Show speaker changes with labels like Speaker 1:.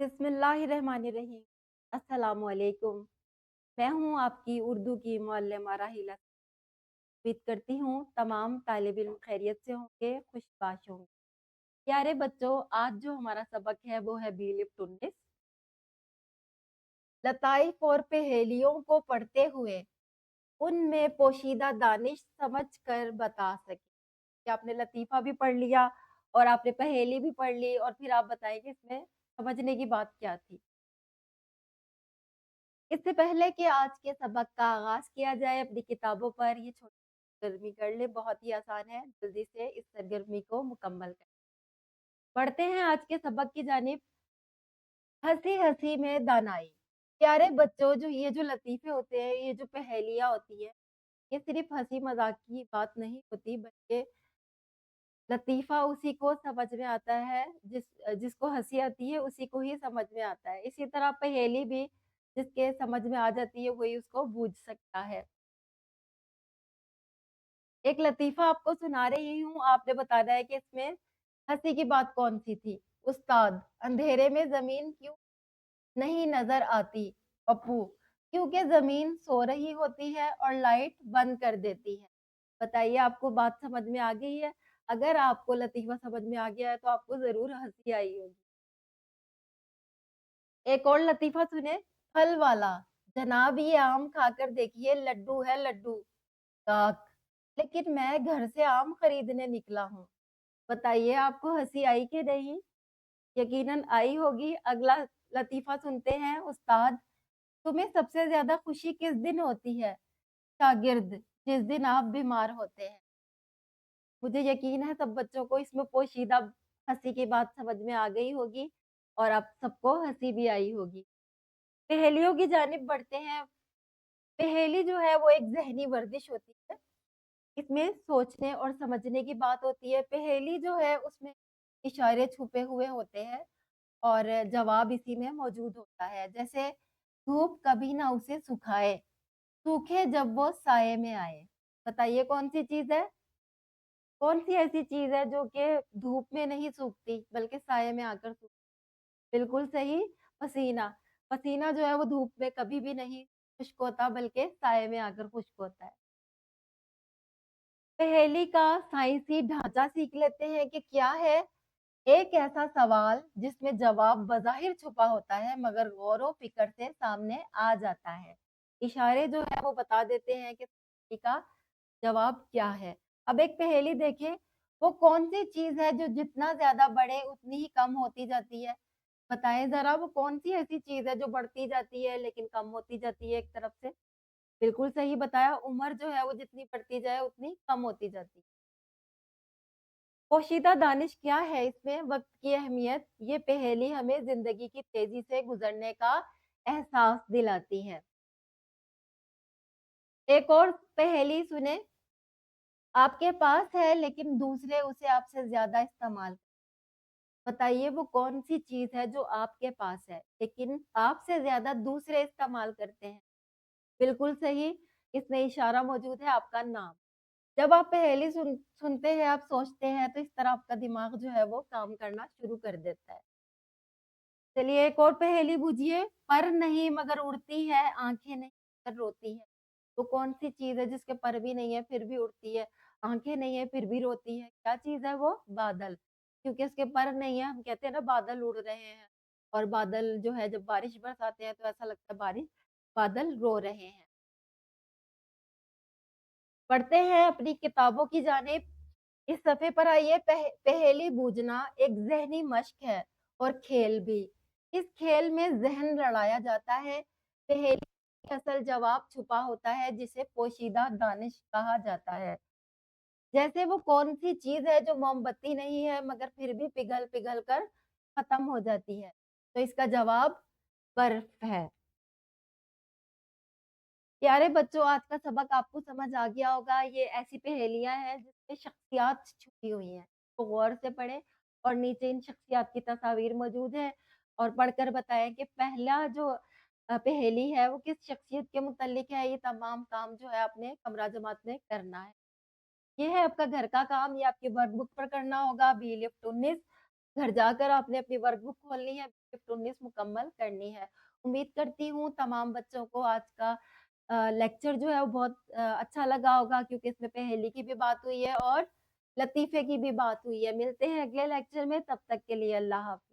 Speaker 1: बिस्मिल्लाहिर्रहमानिर्रहीम। अस्सलामु अलैकुम। मैं हूँ आपकी उर्दू की मुअल्लिमा राहिला। उम्मीद करती हूँ तमाम तालिब इल्म खैरियत से होंगे, खुशबाश होंगे। प्यारे बच्चों, आज जो हमारा सबक है वो है बी लिफ्ट 19। लताइफ और पहेलियों को पढ़ते हुए उनमें पोशीदा दानिश समझ कर बता सके। कि आपने लतीफ़ा भी पढ़ लिया और आपने पहेली भी पढ़ ली और फिर आप बताएंगे इसमें समझने की बात क्या थी। इससे पहले कि आज के सबक का आगाज किया जाए, अपनी किताबों पर ये छोटी सरगर्मी कर ले। बहुत ही आसान है, जल्दी से इस सरगर्मी को मुकम्मल करें। बढ़ते हैं आज के सबक की जानिब। हंसी हंसी में दानाई। प्यारे बच्चों, जो ये जो लतीफे होते हैं, ये जो पहेलियां होती है, ये सिर्फ हंसी मजाक की बात नहीं होती, बल्कि लतीफा उसी को समझ में आता है जिसको हंसी आती है, उसी को ही समझ में आता है। इसी तरह पहेली भी जिसके समझ में आ जाती है वही उसको बूझ सकता है। एक लतीफ़ा आपको सुना रही हूँ, आपने बताना है कि इसमें हँसी की बात कौन-सी थी। उस्ताद, अंधेरे में ज़मीन क्यों नहीं नज़र आती? पप्पू, क्योंकि ज़मीन सो रही होती है और लाइट बंद कर देती है। बताइए, आपको बात समझ में आ गई है? अगर आपको लतीफ़ा समझ में आ गया है तो आपको ज़रूर हँसी आई होगी। एक और लतीफ़ा सुने। फल वाला, जनाब ये आम खाकर देखिए लड्डू है लड्डू। काक, लेकिन मैं घर से आम खरीदने निकला हूँ। बताइए, आपको हँसी आई कि नहीं? यकीनन आई होगी। अगला लतीफ़ा सुनते हैं। उस्ताद, तुम्हें सबसे ज़्यादा खुशी किस दिन होती है? शागिर्द, जिस दिन आप बीमार होते हैं। मुझे यकीन है सब बच्चों को इसमें पोशीदा हँसी की बात समझ में आ गई होगी और आप सबको हँसी भी आई होगी। पहेलियों की जानिब बढ़ते हैं। पहेली जो है वो एक ज़हनी वर्जिश होती है। इसमें सोचने और समझने की बात होती है। पहेली जो है उसमें इशारे छुपे हुए होते हैं और जवाब इसी में मौजूद होता है। जैसे धूप कभी ना उसे सुखाए, सूखे जब वो साये में आए। बताइए, कौन सी चीज़ है? कौन सी ऐसी चीज़ है जो कि धूप में नहीं सूखती बल्कि साये में आकर सूखती? बिल्कुल सही, पसीना। पसीना जो है वो धूप में कभी भी नहीं खुश्क होता बल्कि साये में आकर खुश्क होता है। पहेली का साइंसी ढांचा सीख लेते हैं कि क्या है। एक ऐसा सवाल जिसमें जवाब बज़ाहिर छुपा होता है मगर गौर व फिक्र से सामने आ जाता है। इशारे जो है वो बता देते हैं कि पहेली का जवाब क्या है। अब एक पहेली देखें। वो कौन सी चीज है जो जितना ज्यादा बढ़े उतनी ही कम होती जाती है? बताएं जरा, वो कौन सी ऐसी चीज है जो बढ़ती जाती है लेकिन कम होती जाती है एक तरफ से? बिल्कुल सही बताया। उम्र जो है वो जितनी बढ़ती जाए उतनी कम होती जाती है। पोशीदा दानिश क्या है इसमें? वक्त की अहमियत। ये पहेली हमें जिंदगी की तेजी से गुजरने का एहसास दिलाती है। एक और पहेली सुने। आपके पास है लेकिन दूसरे उसे आपसे ज्यादा इस्तेमाल। बताइए, वो कौन सी चीज है जो आपके पास है लेकिन आपसे ज्यादा दूसरे इस्तेमाल करते हैं? बिल्कुल सही। इसमें इशारा मौजूद है, आपका नाम। जब आप पहेली सुनते हैं, आप सोचते हैं, तो इस तरह आपका दिमाग जो है वो काम करना शुरू कर देता है। चलिए, एक और पहेली बूझिए। पर नहीं मगर उड़ती है, आंखें नहीं मगर रोती है। तो कौन सी चीज है जिसके पर भी नहीं है फिर भी उड़ती है, आंखें नहीं है फिर भी रोती है? क्या चीज है वो? बादल। क्योंकि उसके पर नहीं है, हम कहते हैं ना बादल उड़ रहे हैं। और बादल जो है जब बारिश बरसाते हैं तो ऐसा लगता है बारिश, बादल रो रहे हैं। पढ़ते हैं अपनी किताबों की जानिब। इस सफ़े पर आइए। पहेली बूझना एक ज़हनी मश्क है और खेल भी। इस खेल में ज़हन लड़ाया जाता है। पहेली का असल जवाब छुपा होता है जिसे पोशीदा दानिश कहा जाता है। जैसे वो कौन-सी चीज़ है जो मोमबत्ती नहीं है मगर फिर भी पिघल-पिघल कर खत्म हो जाती है? तो इसका जवाब बर्फ है। प्यारे बच्चों, आज का सबक आपको समझ आ गया होगा। ये ऐसी पहेलियाँ हैं जिसमें शख्सियात छुपी हुई हैं। तो गौर से पढ़ें और नीचे इन शख्सियात की तस्वीर मौजूद है और पढ़कर बताएं कि पहला जो पहेली है वो किस शख्सियत के मुतल्लिक है। ये तमाम काम जो है आपने कमरा जमात में करना है। ये है आपका घर का काम। ये आपकी वर्कबुक पर करना होगा। B lift 19। घर जाकर आपने अपनी वर्कबुक खोलनी है, शिफ्ट 19 मुकम्मल करनी है। उम्मीद करती हूँ तमाम बच्चों को आज का लेक्चर जो है वो बहुत अच्छा लगा होगा क्योंकि इसमें पहेली की भी बात हुई है और लतीफ़े की भी बात हुई है। मिलते हैं अगले लेक्चर में, तब तक के लिए अल्लाह हाफ़िज़।